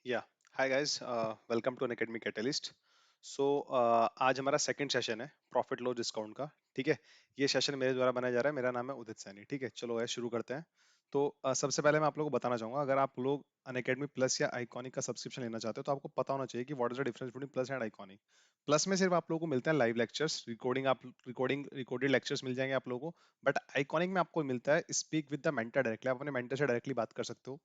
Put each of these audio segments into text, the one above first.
या hi guys, welcome to an Academy Catalyst. So आज हमारा सेकंड सेशन है प्रॉफिट लॉस डिस्काउंट का। ठीक है, ये सेशन मेरे द्वारा बनाया जा रहा है। मेरा नाम है उदित सैनी। ठीक है, चलो गाइस शुरू करते हैं। तो सबसे पहले मैं आप लोगों को बताना चाहूंगा, अगर आप लोग अन एकेडमी प्लस या आइकॉनिक का सब्सक्रिप्शन लेना चाहते हो तो आपको पता होना चाहिए कि what is the difference between plus and iconic. Plus में सिर्फ आप लोगों को मिलता है लाइव लेक्चर्स, रिकॉर्डेड लेक्चर्स मिल जाएंगे आप लोगों को। बट आइकॉनिक में आपको मिलता है speak with the mentor directly. आप अपने मेंटर से डायरेक्टली बात कर सकते हो,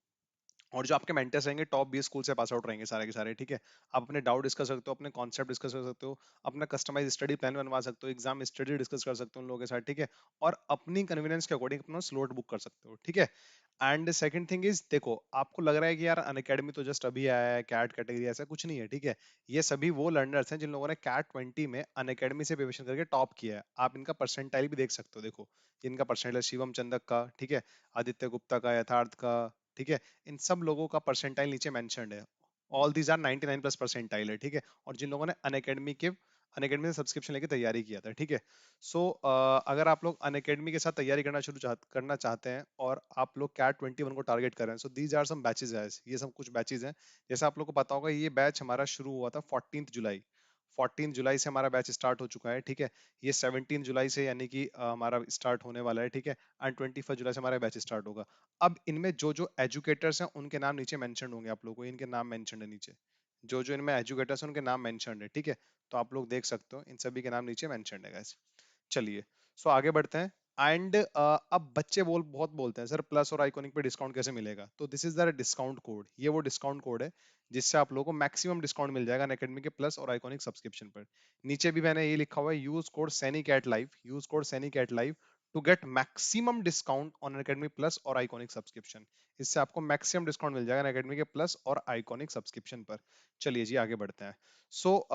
और जो आपके मेंटर्स रहेंगे टॉप 20 स्कूल से पास आउट रहेंगे सारे के सारे। ठीक है, आप अपने डाउट डिस्कस कर सकते हो, अपने कॉन्सेप्ट डिस्कस कर सकते हो, अपना कस्टमाइज स्टडी प्लान बनवा सकते हो, एग्जाम स्टडी डिस्कस कर सकते हो उन लोगों के साथ। ठीक है, और अपनी कन्वीनियंस के अकॉर्डिंग अपना स्लॉट बुक कर सकते हो। ठीक है, एंड सेकंड थिंग इज, देखो आपको लग रहा है कि यार अनअकैडमी तो जस्ट अभी आया है, कैट कैटेगरी, ऐसा कुछ नहीं है। ठीक है, ये सभी वो लर्नर्स हैं जिन लोगों ने कैट 20 में अनअकैडमी से प्रिपरेशन करके टॉप किया है। आप इनका परसेंटाइल भी देख सकते हो। देखो इनका परसेंटाइल शिवम चंदक का, ठीक है, आदित्य गुप्ता का, यथार्थ का, ठीक है, इन सब लोगों का परसेंटाइल नीचे मेंशन्ड है। All these are 99 plus percentile है। ठीक है, और जिन लोगों ने अनअकैडमी से सब्सक्रिप्शन लेके तैयारी किया था। ठीक है, सो अगर आप लोग अनअकैडमी के साथ तैयारी करना चाहते हैं और आप लोग कैट 21 को टारगेट कर रहे हैं, so these are some batches है। ये सब कुछ बैचेज हैं। जैसे आप लोग को पता होगा, ये बैच हमारा शुरू हुआ था 14 जुलाई। 14 जुलाई से हमारा बैच स्टार्ट हो चुका है। ठीक है, ये 17 जुलाई से यानी कि हमारा स्टार्ट होने वाला है। ठीक है, एंड 21 जुलाई से हमारा बैच स्टार्ट होगा। अब इनमें जो जो एजुकेटर्स हैं उनके नाम नीचे मेंशन होंगे। आप लोगों को इनके नाम मेंशन है नीचे। जो जो इनमें एजुकेटर्स हैं उनके नाम मेंशन है। ठीक है, तो आप लोग देख सकते हो इन सभी के नाम नीचे मेंशन है guys। चलिए, सो आगे बढ़ते हैं। एंड अब बच्चे बहुत बोलते हैं सर प्लस और आइकॉनिक पे डिस्काउंट कैसे मिलेगा। तो this is the discount code. ये वो डिस्काउंट कोड है जिससे आप लोगों को मैक्सिमम डिस्काउंट मिल जाएगा अनअकैडमी के प्लस और आइकॉनिक सब्सक्रिप्शन पर। नीचे भी मैंने ये लिखा हुआ है, use code Saini cat live, use code Saini cat live to get maximum discount on Unacademy plus और आइकॉनिक सब्सक्रिप्शन। इससे आपको मैक्सिमम डिस्काउंट मिल जाएगा अनअकैडमी के प्लस और आइकॉनिक सब्सक्रिप्शन पर। चलिए जी आगे बढ़ते हैं। सो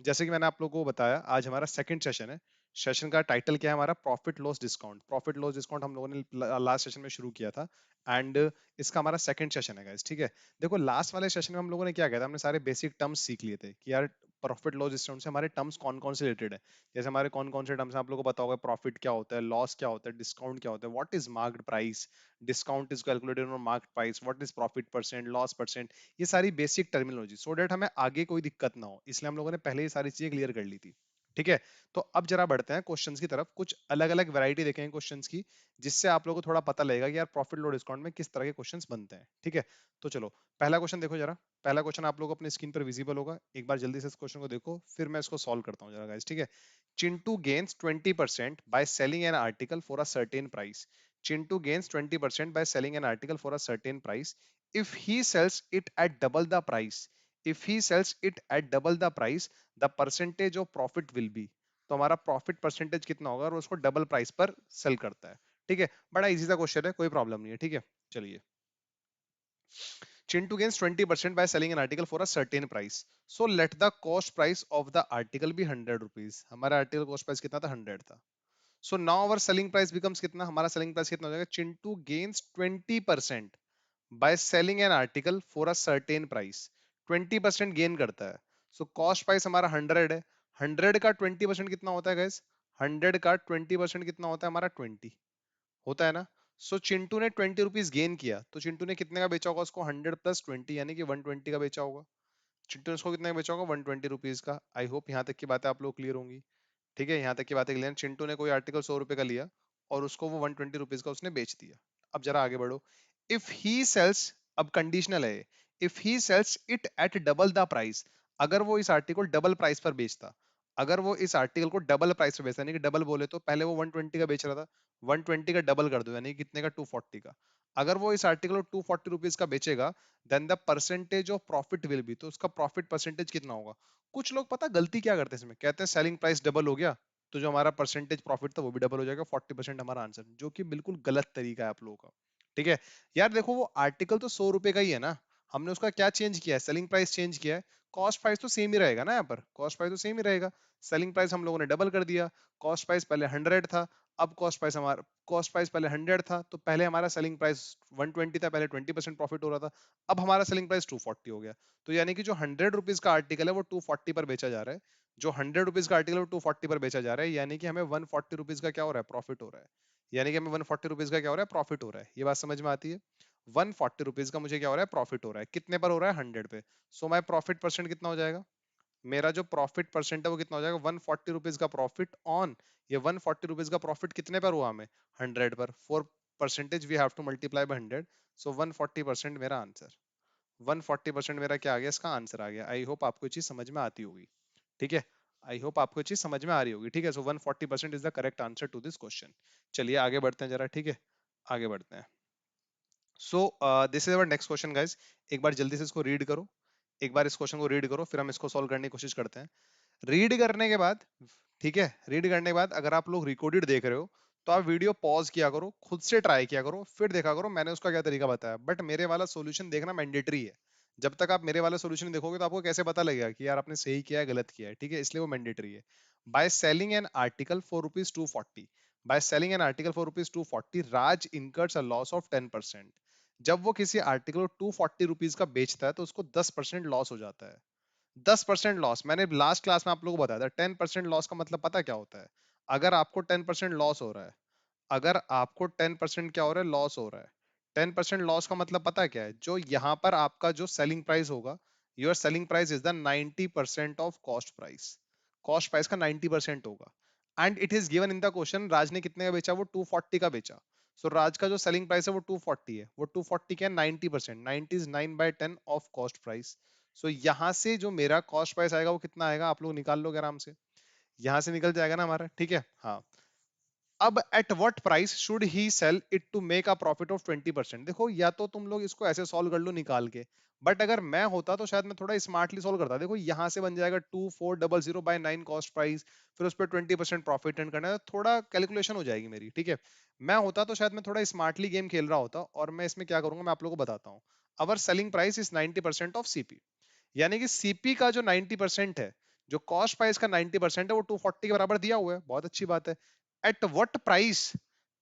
जैसे कि मैंने आप लोगों को बताया, आज हमारा सेकंड सेशन है। सेशन का टाइटल क्या है हमारा? Profit loss discount. Profit loss discount हम लोगों ने लास्ट सेशन में शुरू किया था, एंड इसका हमारा सेकंड सेशन है गाइस। ठीक है, देखो लास्ट वाले सेशन में हम लोगों ने क्या किया था, हमने सारे बेसिक टर्म्स सीख लिए थे कि यार प्रॉफिट लॉस डिस्काउंट से हमारे टर्म्स कौन कौन से रिलेटेड है। जैसे हमारे कौन कौन से टर्म्स हैं आप लोगों को पता होगा, प्रॉफिट क्या होता है, लॉस क्या होता है, डिस्काउंट क्या होता है, what is marked price, discount is calculated on marked price, what is profit percent, loss percent. ये सारी बेसिक टर्मिनोलॉजी, सो दैट हमें आगे कोई दिक्कत ना हो, इसलिए हम लोगों ने पहले ही सारी चीजें क्लियर कर ली थी। ठीक है, तो अब जरा बढ़ते हैं क्वेश्चंस की तरफ। कुछ अलग अलग वैरायटी देखेंगे क्वेश्चंस की, जिससे आप लोगों को थोड़ा पता लगेगा कि यार प्रॉफिट लो डिस्काउंट में किस तरह के क्वेश्चंस बनते हैं। ठीक है, तो चलो पहला क्वेश्चन देखो जरा। पहला क्वेश्चन आप लोगों को अपनी स्क्रीन पर विजिबल होगा। एक बार जल्दी से इस क्वेश्चन को देखो, फिर मैं इसको सॉल्व करता हूँ जरा गाइस। ठीक है, Chintu gains 20% by selling an article for a certain price. Chintu gains 20% by selling an article for a certain price. If he sells it at double the price, if he sells it at double the price, the percentage of profit will be। तो हमारा profit percentage कितना होगा और उसको double price पर cell करता है। ठीक है, बड़ा इजी सा क्वेश्चन है, कोई प्रॉब्लम नहीं है। ठीक है, चलिए। Chintu gains 20% by selling an article for a certain price. So let the cost price of the article be 100 rupees. हमारा आर्टिकल कॉस्ट प्राइस कितना था? 100 था। So now our selling price becomes कितना? हमारा selling price कितना हो जाएगा? Chintu gains 20% by selling an article for a certain price। 20% gain करता है। So cost price हमारा 100 है। 100 का 20% कितना होता है guys? 100 का 20% कितना होता है हमारा? 20 होता है ना। सो चिंटू ने 20 रुपीज गेन किया, तो चिंटू ने कितने का बेचा होगा उसको? 100 + 20 यानी कि 120 का बेचा होगा। चिंटू ने उसको कितने का बेचा होगा? 120 रुपीज का। आई होप यहाँ तक की बातें आप लोग क्लियर होंगी। ठीक है, यहाँ तक की बातें क्लियर। चिंटू ने कोई आर्टिकल 100 रुपए का लिया और उसको वो 120 रुपीज का उसने बेच दिया। अब जरा आगे बढ़ो। इफ ही सेल्स, अब कंडीशनल है, if he sells it at double the price. अगर वो इस आर्टिकल डबल प्राइस पर बेचता, अगर वो इस आर्टिकल को डबल प्राइस पर बेचता, यानी कि डबल बोले तो पहले वो 120 का बेच रहा था, 120 का डबल कर दो यानी कि कितने का? 240 का। अगर वो इस आर्टिकल को 240 रुपीज का बेचेगा, then the percentage of profit will be, तो उसका प्रॉफिट परसेंटेज कितना होगा? कुछ लोग पता गलती क्या करते हैं इसमें, कहते हैं सेलिंग प्राइस डबल हो गया तो जो हमारा परसेंटेज प्रॉफिट था वो भी डबल हो जाएगा, 40% हमारा आंसर, जो कि बिल्कुल गलत तरीका है आप लोगों का। ठीक है, यार देखो वो आर्टिकल तो 100 रुपए का ही है ना, हमने उसका क्या चेंज किया है? सेलिंग प्राइस चेंज किया है। कॉस्ट प्राइस तो सेम ही रहेगा ना, यहाँ पर कॉस्ट प्राइस तो सेम ही रहेगा। सेलिंग प्राइस हम लोगों ने डबल कर दिया। कॉस्ट प्राइस पहले 100 था, अब कॉस्ट प्राइस पहले 100 था, तो पहले हमारा सेलिंग प्राइस 120 था, पहले 20% प्रॉफिट हो रहा था, अब हमारा सेलिंग प्राइस 240 हो गया। तो यानी कि जो 100 रुपीज का आर्टिकल है वो 240 पर बेचा जा रहा है, जो 100 रुपीज का आर्टिकल है वो 240 पर बेचा जा रहा है, यानी कि हमें 140 रुपीज का क्या हो रहा है? प्रॉफिट हो रहा है। यानी कि हमें 140 रुपीज का क्या हो रहा है? प्रॉफिट हो रहा है। ये बात समझ में आती है? ₹140 का मुझे क्या हो रहा है, प्रॉफिट हो रहा है। कितने पर हो रहा है, 100 पे। सो माय प्रॉफिट परसेंट कितना हो जाएगा, मेरा जो प्रॉफिट परसेंट है वो कितना हो जाएगा, ₹140 का प्रॉफिट ऑन, ये ₹140 का प्रॉफिट कितने पर हुआ हमें, 100 पर। For percentage we have to multiply by 100, so 140% मेरा आंसर। 140% मेरा क्या आ गया, इसका आंसर आ गया। आई होप आपको ये चीज समझ में आती होगी। ठीक है, आई होप आपको ये चीज समझ में आ रही होगी। ठीक है, so 140% is the correct answer to this question. चलिए आगे बढ़ते हैं जरा। ठीक है, आगे बढ़ते हैं। So this is our next question guys. एक बार जल्दी से इसको रीड करो, एक बार इस क्वेश्चन को रीड करो, फिर हम इसको सॉल्व करने की कोशिश करते हैं। रीड करने के बाद, ठीक है, रीड करने के बाद अगर आप लोग रिकॉर्डेड देख रहे हो तो आप वीडियो पॉज किया करो, खुद से ट्राई किया करो, फिर देखा करो मैंने उसका क्या तरीका बताया। बट मेरे वाला सॉल्यूशन देखना मैंडेटरी है। जब तक आप मेरे वाला सॉल्यूशन देखोगे तो आपको कैसे पता लगेगा कि यार आपने सही किया है गलत किया है। ठीक है, इसलिए वो मैंडेटरी है। By selling an article for ₹240, by selling an article for ₹240 Raj incurs a loss of 10%। जब वो किसी आर्टिकल को ₹240 का बेचता है तो उसको 10% लॉस हो जाता है। 10% लॉस, मैंने लास्ट क्लास में आप लोगों को बताया था। 10% लॉस का मतलब पता क्या होता है, अगर आपको 10% लॉस हो रहा है, अगर आपको 10% क्या हो रहा है, लॉस हो रहा है, 10% लॉस का मतलब पता है क्या है, जो यहाँ पर आपका जो सेलिंग प्राइस होगा, your selling price is the 90% of cost price. Cost price का 90% होगा। And it is given in the question, Raj ने कितने का बेचा, वो 240 का बेचा। सो राज का जो सेलिंग प्राइस है वो 240 है, वो 240 क्या है, 90%, 90 इज 9/10 ऑफ कॉस्ट प्राइस। सो यहाँ से जो मेरा कॉस्ट प्राइस आएगा वो कितना आएगा, आप लोग निकाल लोगे आराम से, यहाँ से निकल जाएगा ना हमारा। ठीक है, हाँ। अब at what price should he sell it to make a profit of 20%। देखो, या तो तुम लोग इसको ऐसे सॉल्व कर लो निकाल के, बट अगर मैं होता तो शायद मैं थोड़ा स्मार्टली सॉल्व करता। देखो यहाँ से बन जाएगा 2400/9 कॉस्ट प्राइस, फिर उस पर 20% प्रॉफिट एंड करना है, थोड़ा कैलकुलेशन हो जाएगी मेरी। ठीक है, मैं होता तो शायद मैं थोड़ा स्मार्टली गेम खेल रहा होता, और मैं इसमें क्या करूंगा मैं आप लोगों को बताता हूँ। Our selling price is 90% of CP, यानी कि सीपी का जो 90% है, जो कॉस्ट प्राइस का 90% है वो 240 के बराबर दिया हुआ है। बहुत अच्छी बात है। At what price,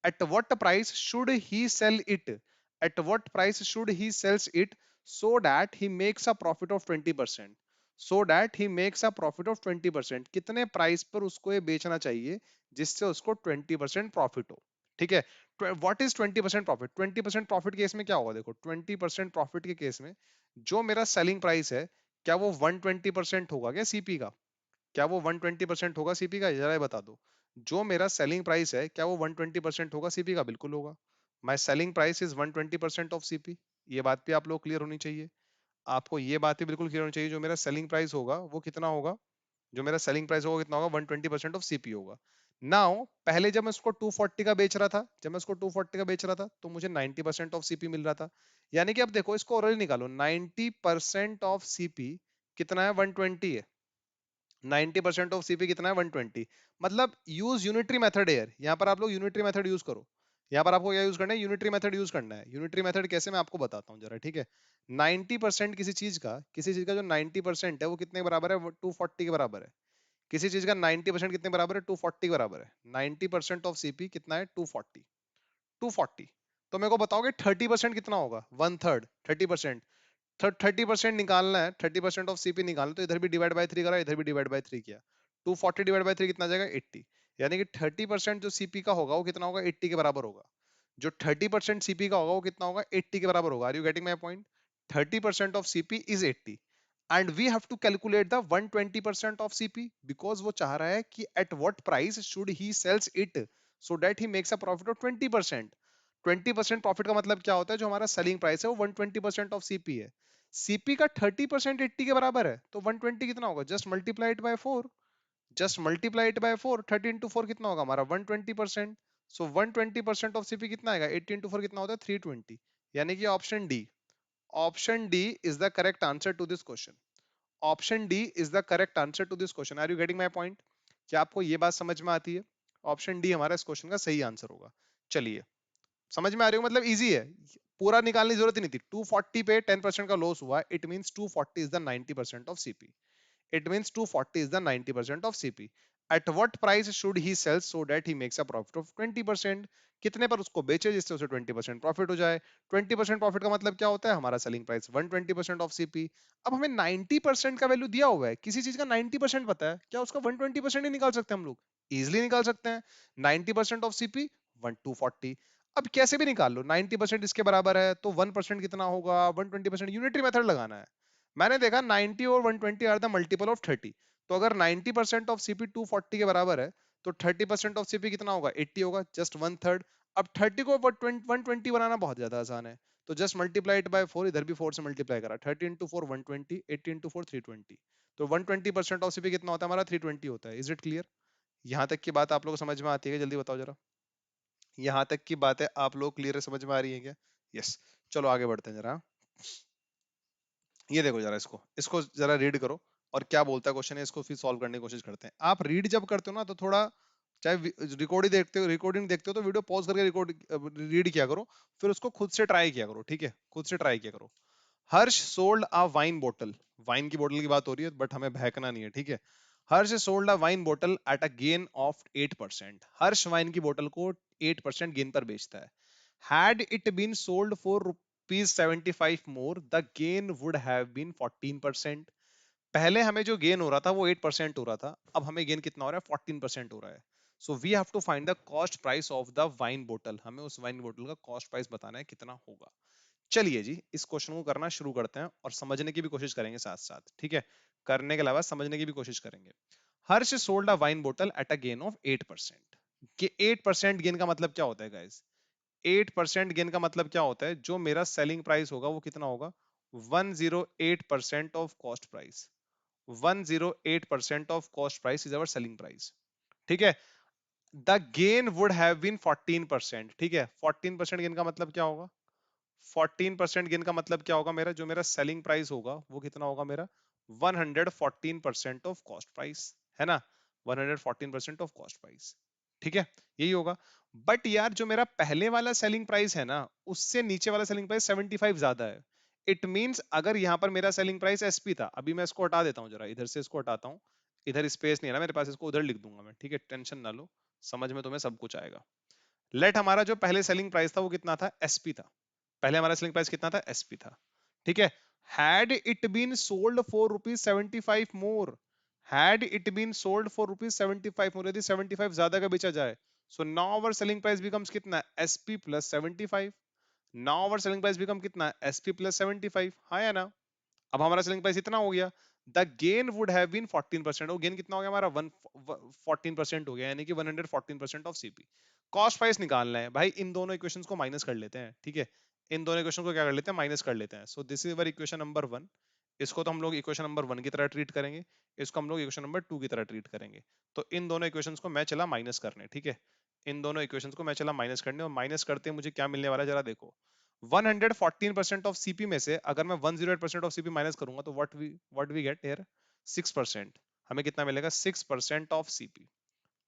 at what price should he sell it, at what price should he sells it so that he makes a profit of 20%, so that he makes a profit of 20%। कितने price पर उसको ये बेचना चाहिए जिससे उसको 20% profit हो। ठीक है, what is 20% profit, 20% profit case में क्या होगा, देखो 20% प्रॉफिट के केस में जो मेरा सेलिंग प्राइस है, क्या वो 120% होगा क्या सीपी का, क्या वो 120% होगा सीपी का, जरा ये बता दो। जो मेरा सेलिंग प्राइस है क्या वो 120% होगा सीपी का, बिल्कुल होगा। My selling price is 120% of CP. ये बात भी आप लोग क्लियर होनी चाहिए, आपको ये बात भी बिल्कुल क्लियर होनी चाहिए। जो मेरा सेलिंग प्राइस होगा वो कितना होगा, जो मेरा सेलिंग प्राइस होगा कितना होगा, 120% ऑफ सीपी होगा। नाउ पहले जब मैं उसको 240 का बेच रहा था, जब मैं उसको 240 का बेच रहा था तो मुझे 90% ऑफ सीपी मिल रहा था। यानी कि अब देखो इसको ओरली निकालो, 90% ऑफ सीपी कितना है, 120 है। 90% ऑफ सीपी कितना है, 120। मतलब यूज यूनिटरी मेथड है, यहाँ पर आप लोग यूनिटरी मेथड यूज करो। यहाँ पर आपको क्या यूज करना है, यूनिटरी मेथड यूज करना है। यूनिटरी मेथड कैसे, मैं आपको बताता हूँ जरा। ठीक है, 90% किसी चीज का जो 90% है वो कितने के बराबर है, 240 के बराबर है। किसी चीज का 90% कितने बराबर है, 240 के बराबर है। 90% ऑफ सीपी कितना है, 240। 240, तो मेरे को बताओगे 30% कितना होगा, 1/3, 30%। 30% निकालना है, 30% ऑफ सीपी निकालना, तो इधर भी डिवाइड बाय 3 करा, इधर भी डिवाइड बाय 3 किया। 240 डिवाइड बाय 3 कितना आ जाएगा, 80। यानी कि 30% जो सीपी का होगा वो कितना होगा, 80 के बराबर होगा। जो 30% सीपी का होगा वो कितना होगा, 80 के बराबर होगा। Are you getting my point, 30% of CP is 80, and we have to calculate the 120% of CP, because वो चाह रहा है कि at what price should he sells it so that he makes a profit of 20%। 20% profit का मतलब क्या होता है, जो हमारा सेलिंग प्राइस है वो 120% ऑफ सीपी है। सीपी का 30% 80 के बराबर है, तो 120 कितना होगा, just multiply it by 4, just multiply it by 4, 30 into 4 कितना होगा हमारा, 120%। सो 120% ऑफ सीपी कितना आएगा, 80 इंटू 4 कितना होता है, 320। यानी कि option D, option D is the correct answer to this question. Option D is the correct answer to this question. Are you getting my point, क्या आपको ये बात समझ में आती है। ऑप्शन डी हमारा इस क्वेश्चन का सही आंसर होगा। चलिए, समझ में आ रही हो, मतलब इजी है, पूरा निकालने की जरूरत ही नहीं थी। 240 पे 10% का लॉस हुआ, it means 240 is the 90% of CP, it means 240 is the 90% of CP. At what price should he sell so that he makes a profit of 20%। कितने पर उसको बेचे जिससे उसे 20% प्रॉफिट हो जाए। 20% प्रॉफिट का मतलब क्या होता है, हमारा सेलिंग प्राइस 120% ऑफ सीपी। अब हमें 90% का वैल्यू दिया हुआ है, किसी चीज का 90% पता है, क्या उसका 120% ही निकाल सकते हैं हम लोग, इजिली निकाल सकते हैं। 90% ऑफ सीपी 240, अब कैसे भी निकाल लो, 90% इसके बराबर है तो 1% कितना होगा, 120%। यूनिटरी मेथड लगाना है। मैंने देखा 90 और 120 आर द मल्टीपल ऑफ 30। तो अगर 90% ऑफ सीपी 240 के बराबर है तो 30% ऑफ सीपी कितना होगा, 80 होगा, जस्ट वन थर्ड। अब 30 को 120 बनाना बहुत ज्यादा आसान है, तो जस्ट मल्टीप्लाई इट बाय 4, इधर भी 4 से मल्टीप्लाई करा, 30 इंटू 4 120, 80 इंटू 4 320। तो 120% ऑफ सीपी कितना होता है हमारा, 320 होता है। Is it clear? यहाँ तक की बात आप लोगों को समझ में आती है? जल्दी बताओ जरा, यहाँ तक की बातें आप लोग क्लियर समझ में आ रही है क्या? यस। चलो आगे बढ़ते हैं जरा। ये देखो जरा, इसको इसको जरा रीड करो और क्या बोलता है क्वेश्चन है, इसको फिर सॉल्व करने की कोशिश करते हैं। आप रीड जब करते हो ना तो थोड़ा, चाहे रिकॉर्डिंग देखते हो, रिकॉर्डिंग देखते हो तो वीडियो पॉज करके रिकॉर्ड रीड किया करो, फिर उसको खुद से ट्राई किया करो, ठीक है? खुद से ट्राई किया करो। हर्ष सोल्ड अ वाइन बोतल, वाइन की बोतल की बात हो रही है बट हमें बहकना नहीं है, ठीक है? हर्ष सोल्ड अ वाइन बोतल at a gain of 8%। Harsh wine की बोतल को 8% गेन पर बेचता है। Had it been sold for rupees 75 more, the gain would have been 14%. पहले हमें जो गेन हो रहा था वो 8% हो रहा था, अब हमें गेन कितना हो रहा है, 14% हो रहा है। So we have to find the cost price of the wine बोतल। हमें उस वाइन बोतल का कॉस्ट प्राइस बताना है कितना होगा। चलिए जी, इस क्वेश्चन को करना शुरू करते हैं और समझने की भी कोशिश करेंगे साथ साथ, ठीक है? करने के अलावा समझने की भी कोशिश करेंगे। हर्ष सोल्ड अ वाइन बोतल एट अ गेन ऑफ 8%। कि 8% गेन का मतलब क्या होता है गाइस? 8% गेन का मतलब क्या होता है, जो मेरा सेलिंग प्राइस होगा वो कितना होगा, 108% of cost price. 108% of cost price is our selling price, ठीक है? The gain would have been 14%, ठीक है? 14% गेन का मतलब क्या होगा, 14% गेन का मतलब क्या होगा, मेरा जो मेरा सेलिंग प्राइस होगा वो कितना होगा मेरा, 114% ऑफ कॉस्ट प्राइस, है ना? 114% ऑफ कॉस्ट प्राइस, ठीक है? यही होगा। बट यार जो मेरा पहले वाला सेलिंग प्राइस है ना, उससे नीचे वाला सेलिंग प्राइस 75 ज्यादा है। इट मींस अगर यहाँ पर मेरा सेलिंग प्राइस एसपी था, अभी मैं इसको हटा देता हूँ जरा, इधर से इसको हटाता हूँ, इधर स्पेस नहीं है ना मेरे पास, इसको उधर लिख दूंगा मैं, ठीक है? टेंशन ना लो, समझ में तुम्हें सब कुछ आएगा। लेट हमारा जो पहले सेलिंग प्राइस था वो कितना था, एसपी था। पहले हमारा सेलिंग प्राइस कितना था, एसपी था, ठीक है? Had it been sold for rupees 75 more, had it been sold for rupees 75 more, यदि 75 ज्यादा का बेचा जाए, so now our selling price becomes कितना, SP plus 75। Now our selling price become कितना, एसपी प्लस 75, हाँ या ना? अब हमारा सेलिंग प्राइस इतना हो गया, the gain would have been 14%। वो गेन कितना हो गया हमारा, 14% हो गया, यानी कि 114% ऑफ सीपी। कॉस्ट प्राइस निकालना है भाई, इन दोनों इक्वेशंस को माइनस कर लेते हैं, ठीक है? इन दोनों इक्वेशन को क्या कर लेते हैं, माइनस कर लेते हैं। So this is our equation number 1। इसको तो हम लोग इक्वेशन नंबर 1 की तरह ट्रीट करेंगे, इसको हम लोग इक्वेशन नंबर 2 की तरह ट्रीट करेंगे। तो इन दोनों इक्वेशंस को मैं चला माइनस करने, ठीक है? इन दोनों इक्वेशंस को मैं चला माइनस करने, और माइनस करते मुझे क्या मिलने वाला है जरा देखो। 114% ऑफ सीपी में से अगर मैं 108% ऑफ सीपी माइनस करूंगा तो व्हाट वी गेट हियर, 6%। हमें कितना मिलेगा, 6% ऑफ सीपी।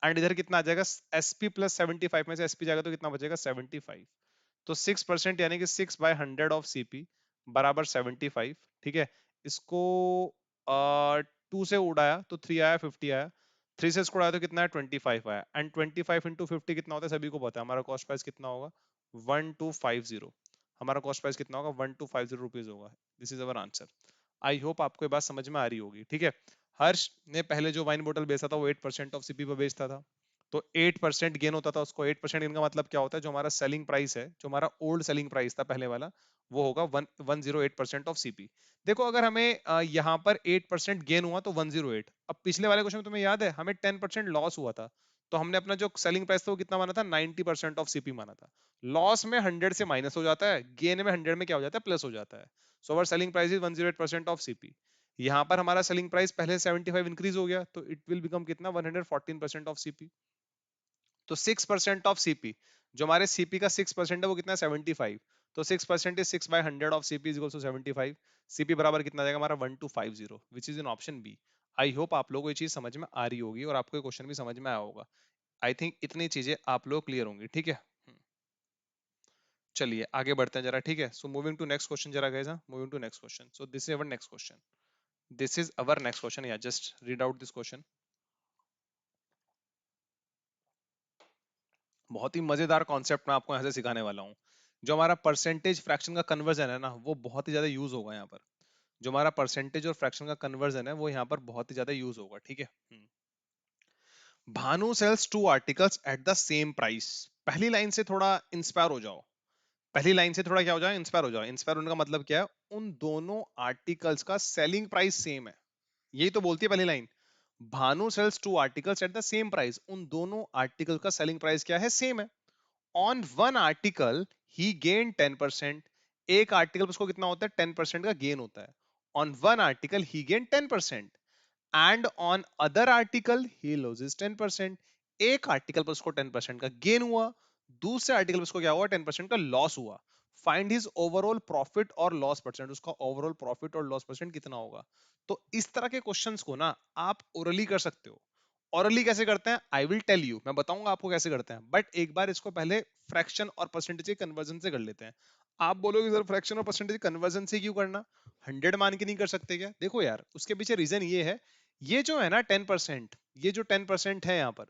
एंड इधर कितना आ जाएगा, एसपी प्लस 75 में से एसपी जाएगा तो कितना बचेगा, 75। तो 6% यानी कि 6/100 ऑफ सीपी बराबर 75, ठीक है? इसको 2 से उड़ाया तो 3 आया, 50 आया। 3 से इसको उड़ाया तो कितना है, 25 आया। एंड 25 इंटू 50 कितना होता है, सभी को पता है। हमारा कॉस्ट प्राइस कितना होगा, 1250। हमारा कॉस्ट प्राइस कितना होगा, 1250 रुपीज होगा। This is our answer. I hope आपको ये बात समझ में आ रही होगी, ठीक है? हर्ष ने पहले जो वाइन बोतल बेचा था वो 8% ऑफ सीपी पर बेचता था, तो 8% गेन होता था उसको। 8% गेन का मतलब क्या होता है, जो हमारा सेलिंग प्राइस है, जो हमारा ओल्ड सेलिंग प्राइस था पहले वाला, वो होगा 108% ऑफ सीपी। देखो अगर हमें यहाँ पर 8% गेन हुआ तो 108। अब पिछले वाले क्वेश्चन में तुम्हें याद है हमें 10% लॉस हुआ था, तो हमने अपना जो सेलिंग प्राइस था वो कितना माना था, 90% ऑफ सीपी माना था। लॉस में 100 से माइनस हो जाता है, गेन में 100 में क्या हो जाता है, प्लस हो जाता है। So our selling price is 108% of CP. यहाँ पर हमारा सेलिंग प्राइस पहले 75 इंक्रीज हो गया, तो इट विल बिकम कितना, 114% ऑफ सीपी। तो 6% ऑफ सीपी, जो हमारे सीपी का 6% है वो कितना है, 75। तो 6% is 6/100 of CP is equal to 75। CP बराबर कितना आ जाएगा हमारा, 1250, which is in option B. I hope आप लोगों को ये चीज समझ में आ रही होगी और आपको ये क्वेश्चन भी समझ में आया होगा। आई थिंक इतनी चीजें आप लोग क्लियर होंगी, ठीक है? चलिए आगे बढ़ते हैं जरा, ठीक है? So moving to next question जरा guys, moving to next question. So this is our next question, this is our next question, yeah just read out this question. बहुत ही मजेदार कॉन्सेप्ट मैं आपको यहाँ से सिखाने वाला हूँ। जो हमारा परसेंटेज फ्रैक्शन का कन्वर्जन है ना, वो बहुत ही ज्यादा यूज होगा यहाँ पर। जो हमारा परसेंटेज और फ्रैक्शन का कन्वर्जन है वो यहाँ पर बहुत ही ज्यादा यूज होगा, ठीक है? Bhanu sells 2 articles at the same price. पहली लाइन से थोड़ा इंस्पायर हो जाओ, पहली लाइन से थोड़ा क्या हो जाओ, इंस्पायर हो जाओ। इंस्पायर होने का मतलब क्या है, उन दोनों आर्टिकल्स का सेलिंग प्राइस सेम है, यही तो बोलती है पहली line. Bhanu sells two articles at the same price, उन दोनों आर्टिकल का सेलिंग प्राइस क्या है, सेम है। On one article he gain 10%, एक आर्टिकल पर उसको कितना होता है, 10% का गेन होता है। On one article he gain 10%, and on other article he losses 10%, एक आर्टिकल पर उसको 10% का गेन हुआ, दूसरे आर्टिकल पर उसको क्या हुआ, 10% का लॉस हुआ। फाइंड हिज ओवरऑल प्रॉफिट और लॉस परसेंट, उसका ओवरऑल प्रॉफिट और लॉस परसेंट कितना होगा। तो इस तरह के क्वेश्चंस को ना आप ओरली कर सकते हो। ओरली कैसे करते हैं, आई विल टेल यू, मैं बताऊंगा आपको कैसे करते हैं, बट एक बार इसको पहले फ्रैक्शन और परसेंटेज के कन्वर्जन से कर लेते हैं। आप बोलोगे सर फ्रैक्शन और परसेंटेज कन्वर्जन से क्यों करना, 100 मान के नहीं कर सकते क्या? देखो यार, उसके पीछे रीजन ये है, ये जो है ना 10%, ये जो 10% है यहाँ पर,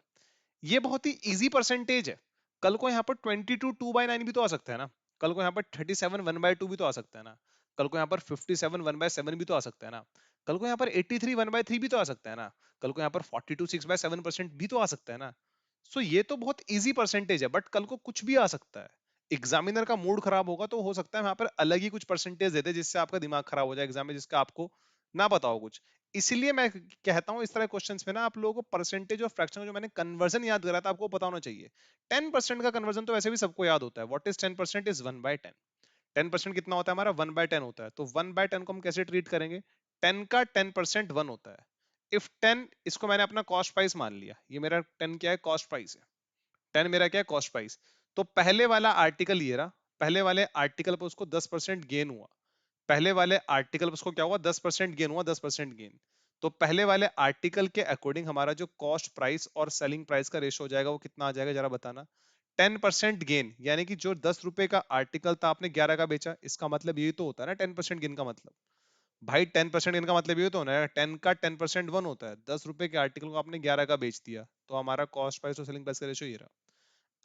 ये बहुत ही इजी परसेंटेज है। कल को यहाँ पर 22 2/9 भी तो आ सकता है ना, कल को यहाँ पर 37 1/2 भी तो आ सकता है ना, कल को यहाँ पर 57 1/7 भी तो आ सकता है ना, कल को यहाँ पर 83 1/3 भी तो आ सकता है ना, कल को यहाँ पर 42 6/7% भी तो आ सकता है ना। सो ये तो बहुत इजी परसेंटेज है, बट कल को कुछ भी आ सकता है। एग्जामिनर का मूड खराब होगा तो हो सकता है यहाँ पर अलग ही कुछ परसेंटेज देते जिससे आपका दिमाग खराब हो जाए एग्जाम में, जिसका आपको ना पता हो कुछ। इसीलिए मैं कहता हूँ इस तरह क्वेश्चंस में ना आप लोगों को परसेंटेज और फ्रैक्शन जो मैंने कन्वर्जन याद करा था आपको पता होना चाहिए। 10% का कन्वर्जन तो वैसे भी सबको याद होता है, व्हाट इज 10%, इज 1/10। 10% कितना होता है हमारा, 1/10 होता है। तो 1/10 को हम कैसे ट्रीट करेंगे, 10 का 10% 1 होता है। इफ 10, इसको मैंने अपना कॉस्ट प्राइस मान लिया, ये मेरा 10 क्या है, कॉस्ट प्राइस है। 10 मेरा क्या है, कॉस्ट प्राइस। तो पहले वाला आर्टिकल ये रहा, पहले वाले आर्टिकल पर उसको 10% गेन हुआ, पहले वाले आर्टिकल पर उसको क्या हुआ, 10% गेन हुआ, 10% गेन। तो पहले वाले आर्टिकल के अकॉर्डिंग हमारा जो कॉस्ट प्राइस और सेलिंग प्राइस का रेशो हो जाएगा वो कितना आ जाएगा जरा बताना। 10% गेन, यानी कि जो 10 रुपए का आर्टिकल था आपने 11 का बेचा, इसका मतलब यही तो होता है ना 10% गेन का मतलब। भाई 10% गेन का मतलब ये तो होना है, 10 का 10% 1 होता है, 10 रुपए के आर्टिकल को आपने 11 का बेच दिया, तो हमारा कॉस्ट प्राइस और सेलिंग प्राइस का रेशो ये रहा।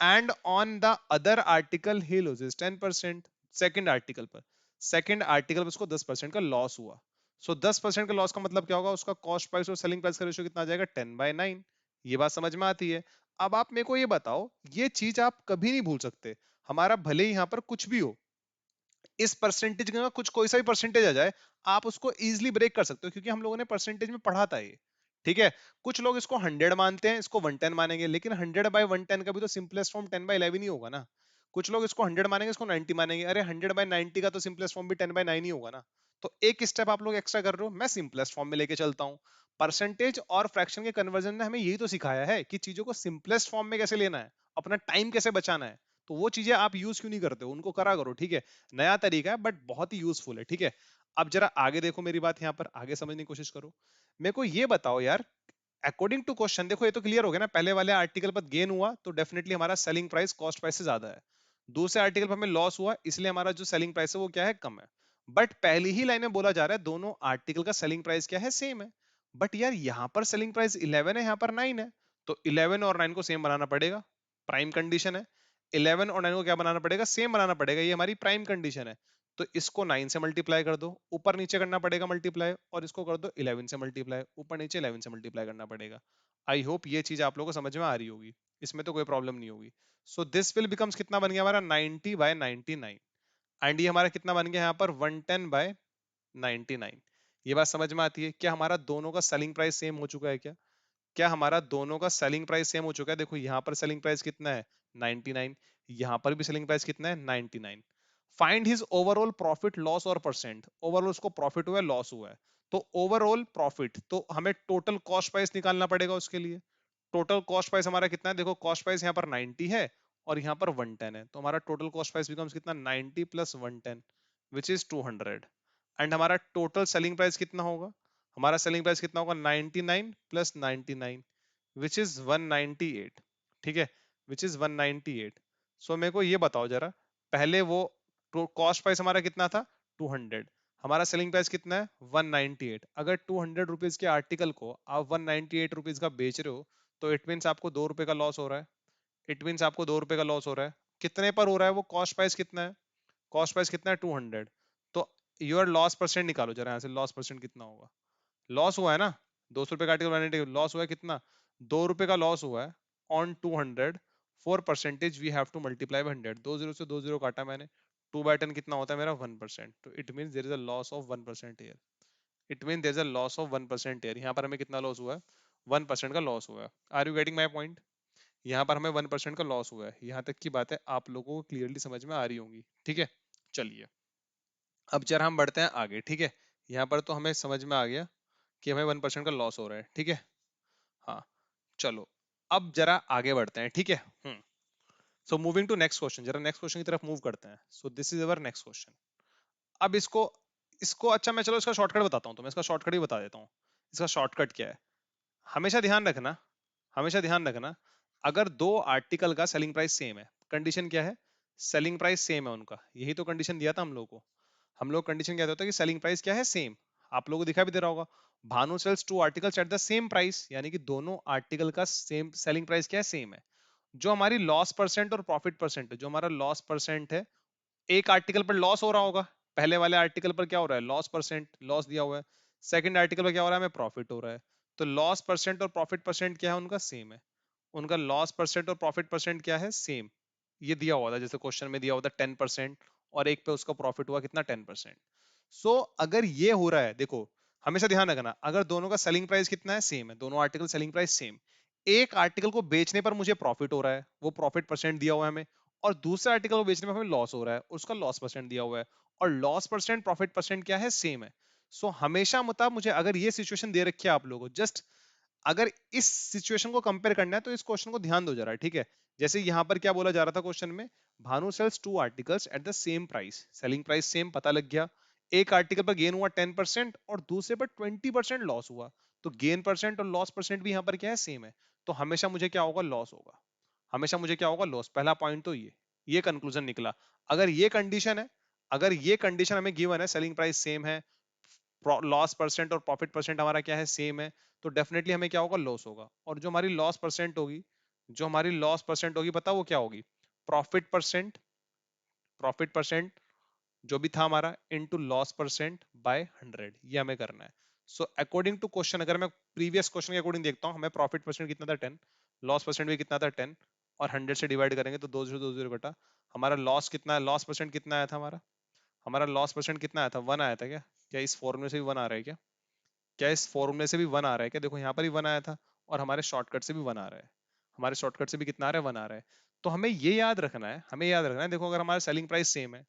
And on the other article he loses 10%, second article पर, सेकंड आर्टिकल पर उसको 10% का लॉस हुआ। सो 10% का लॉस का मतलब क्या होगा, उसका कॉस्ट प्राइस और सेलिंग प्राइस का रेशियो कितना आ जाएगा, 10/9। ये बात समझ में आती है। अब आप मेरे को ये बताओ, ये चीज आप कभी नहीं भूल सकते, हमारा भले ही यहाँ पर कुछ भी हो, इस परसेंटेज का कुछ कोई सा भी परसेंटेज आ जाए, आप उसको इजीली ब्रेक कर सकते हो, क्योंकि हम लोगों ने परसेंटेज में पढ़ा था ये। ठीक है, कुछ लोग इसको 100 मानते हैं, इसको 110 मानेंगे, लेकिन 100/110 का भी तो सिंपलेस्ट फॉर्म 10/11 ही होगा ना। कुछ लोग इसको 100 मानेंगे, इसको 90 मानेंगे, अरे 100/90 का तो सिंपलेस्ट फॉर्म भी 10/9 ही होगा ना। तो एक स्टेप आप लोग एक्स्ट्रा कर रहे हो, मैं सिंपलेस्ट फॉर्म में लेके चलता हूँ। परसेंटेज और फ्रैक्शन के कन्वर्जन ने हमें यही तो सिखाया है कि चीजों को सिंपलेस्ट फॉर्म में कैसे लेना है, अपना टाइम कैसे बचाना है। तो वो चीजें आप यूज क्यों नहीं करते हो, उनको करा करो। ठीक है, नया तरीका है बट बहुत ही यूजफुल है। ठीक है, अब जरा आगे देखो, मेरी बात यहाँ पर आगे समझने की कोशिश करो। मेरे को ये बताओ यार, अकॉर्डिंग टू क्वेश्चन, देखो ये तो क्लियर हो गया ना, पहले वाले आर्टिकल पर गेन हुआ तो डेफिनेटली हमारा सेलिंग प्राइस कॉस्ट प्राइस से ज्यादा है, दूसरे आर्टिकल पर हमें लॉस हुआ इसलिए हमारा जो सेलिंग प्राइस है वो क्या है, कम है। बट पहली ही लाइन में बोला जा रहा है दोनों आर्टिकल का सेलिंग प्राइस क्या है, सेम है। बट यार यहाँ पर सेलिंग प्राइस 11 है, यहाँ पर 9 है, तो 11 और 9 को सेम बनाना पड़ेगा, प्राइम कंडीशन है। 11 और 9 को क्या बनाना पड़ेगा, सेम बनाना पड़ेगा, ये हमारी प्राइम कंडीशन है। तो इसको 9 से मल्टीप्लाई कर दो, ऊपर नीचे करना पड़ेगा मल्टीप्लाई, और इसको कर दो 11 से मल्टीप्लाई, ऊपर नीचे 11 से मल्टीप्लाई करना पड़ेगा। आई होप ये चीज आप लोगों को समझ में आ रही होगी, इसमें तो कोई प्रॉब्लम नहीं होगी। सो दिस विल बिकम्स कितना बन गया हमारा, 90/99। एंड ये हमारा कितना बन गया यहाँ पर, 110/99। ये बात समझ में आती है, क्या हमारा दोनों का सेलिंग प्राइस सेम हो चुका है क्या, क्या हमारा दोनों का सेलिंग प्राइस सेम हो चुका है। देखो यहाँ पर सेलिंग प्राइस कितना है, 99, यहाँ पर भी सेलिंग प्राइस कितना है, 99। Find his overall profit loss और परसेंट, ओवरऑल उसको प्रॉफिट हुआ है लॉस हुआ है, तो ओवरऑल प्रॉफिट, तो हमें टोटल कॉस्ट प्राइस निकालना पड़ेगा उसके लिए। टोटल कॉस्ट प्राइस हमारा कितना है, देखो कॉस्ट प्राइस यहाँ पर 90 है और यहाँ पर 110 है, तो हमारा टोटल कॉस्ट प्राइस बिकम्स कितना, 90 + 110 विच इज 200। एंड हमारा टोटल सेलिंग प्राइस कितना होगा, हमारा सेलिंग प्राइस कितना होगा, 99 + 99 विच इज 198। ठीक है, विच इज 198। सो मेरे को ये बताओ जरा, पहले वो कॉस्ट प्राइस हमारा कितना था, 200, हमारा सेलिंग प्राइस कितना है, 198। अगर 200 रुपीज के आर्टिकल को आप 198 रुपीज का बेच रहे हो, तो इट मीन्स आपको 2 रुपए का लॉस हो रहा है। इट मीन्स आपको 2 रुपए का लॉस हो रहा है, कितने पर हो रहा है वो, कॉस्ट प्राइस कितना है, कॉस्ट प्राइस कितना है, 200। तो योर लॉस परसेंट निकालो जरा यहाँ से, लॉस परसेंट कितना होगा। लॉस हुआ है ना, 200 रुपए का आर्टिकल, लॉस हुआ है कितना, 2 रुपए का लॉस हुआ है on 200 for percentage we have to multiply by 100। 2 zero से 2 जीरो काटा मैंने, 2/10 कितना होता है मेरा 1%। तो it mean there is a loss of 1% here. It mean there is a loss of 1% here. यहाँ पर हमें कितना लॉस हुआ है? 1% का लॉस हुआ है। Are you getting my point? यहाँ पर हमें 1% का लॉस हुआ है। यहाँ तक की बात है आप लोगों को क्लियरली समझ में आ रही होंगी, ठीक है। चलिए अब जरा हम बढ़ते हैं आगे, ठीक है। यहाँ पर तो हमें समझ में आ गया कि हमें 1% का लॉस हो रहा है, ठीक है। हाँ, चलो अब जरा आगे बढ़ते हैं, ठीक है। So moving to next question, जरा नेक्स्ट क्वेश्चन की तरफ मूव करते हैं। So this is our next question. अब इसको इसको अच्छा मैं चलो इसका शॉर्टकट बताता हूँ, तो मैं इसका शॉर्टकट ही बता देता हूँ। इसका शॉर्टकट क्या है? हमेशा ध्यान रखना, हमेशा ध्यान रखना, अगर दो आर्टिकल का सेलिंग प्राइस सेम है, कंडीशन क्या है? सेलिंग प्राइस सेम है उनका, यही तो कंडीशन दिया था हम लोग को। हम लोग कंडीशन क्या होता है कि सेलिंग प्राइस क्या है? सेम। आप लोगों को दिखा भी दे रहा होगा, Bhanu sells two articles at the same price, यानी कि दोनों आर्टिकल का सेम सेलिंग प्राइस क्या है? सेम है। जो हमारी लॉस परसेंट और प्रॉफिट परसेंट है, जो हमारा लॉस परसेंट है, एक आर्टिकल पर लॉस हो रहा होगा, पहले वाले आर्टिकल पर क्या हो रहा है? लॉस परसेंट, लॉस दिया हुआ है। सेकंड आर्टिकल पर क्या हो रहा है? हमें प्रॉफिट हो रहा है। तो लॉस परसेंट और प्रॉफिट परसेंट क्या है? उनका सेम है। उनका लॉस परसेंट और प्रॉफिट परसेंट क्या है? सेम। ये दिया हुआ था, जैसे क्वेश्चन में दिया हुआ था 10%, और एक पे उसका प्रॉफिट हुआ कितना? 10%। सो अगर ये हो रहा है, देखो हमेशा ध्यान रखना, अगर दोनों का सेलिंग प्राइस कितना है? सेम है, दोनों आर्टिकल सेलिंग प्राइस सेम। एक आर्टिकल को बेचने पर मुझे प्रॉफिट हो रहा है, वो प्रॉफिट परसेंट दिया हुआ है हमें, और दूसरे आर्टिकल को बेचने पर हमें लॉस हो रहा है, उसका लॉस परसेंट दिया हुआ है, और लॉस परसेंट प्रॉफिट परसेंट क्या है? सेम है। सो हमेशा मतलब मुझे अगर ये सिचुएशन दे रखी है आप लोगों को, जस्ट अगर इस सिचुएशन को कंपेयर करना है तो इस क्वेश्चन को ध्यान दो जरा, ठीक है। जैसे यहाँ पर क्या बोला जा रहा था क्वेश्चन में? Bhanu sells two articles at the same price, selling price same, पता लग गया। एक आर्टिकल पर गेन हुआ 10% और दूसरे पर 20% लॉस हुआ, तो गेन परसेंट और लॉस परसेंट भी यहाँ पर क्या है? सेम है। तो हमेशा मुझे क्या होगा? लॉस होगा। हमेशा मुझे क्या होगा? लॉस। पहला पॉइंट तो ये कंक्लूजन निकला। अगर ये कंडीशन है, अगर ये कंडीशन हमें गिवन है, सेलिंग प्राइस सेम है, लॉस परसेंट और प्रॉफिट परसेंट हमारा क्या है? सेम है, तो डेफिनेटली हमें क्या होगा? लॉस होगा। और जो हमारी लॉस परसेंट होगी, जो हमारी लॉस परसेंट होगी, पता वो क्या होगी? प्रॉफिट परसेंट, प्रॉफिट परसेंट जो भी था हमारा इनटू लॉस परसेंट बाय 100, ये हमें करना है। सो अकॉर्डिंग टू क्वेश्चन, अगर मैं प्रीवियस क्वेश्चन के अकॉर्डिंग देखता हूँ, हमें प्रॉफिट परसेंट कितना था? 10, लॉस परसेंट भी कितना था? 10, और 100 से डिवाइड करेंगे तो 2 0 कटा, हमारा लॉस कितना है? लॉस परसेंट कितना आया था हमारा? हमारा लॉस परसेंट कितना आया था? 1 आया था क्या? क्या इस फॉर्मूले से भी 1 आ रहा है क्या? क्या इस फॉर्मूले से भी 1 आ रहा है क्या? देखो यहाँ पर ही 1 आया था, और हमारे शॉर्टकट से भी 1 आ रहा है। हमारे शॉर्टकट से भी कितना आ रहा है? 1 आ रहा है। तो हमें ये याद रखना है, हमें याद रखना है, देखो अगर हमारा सेलिंग प्राइस सेम है,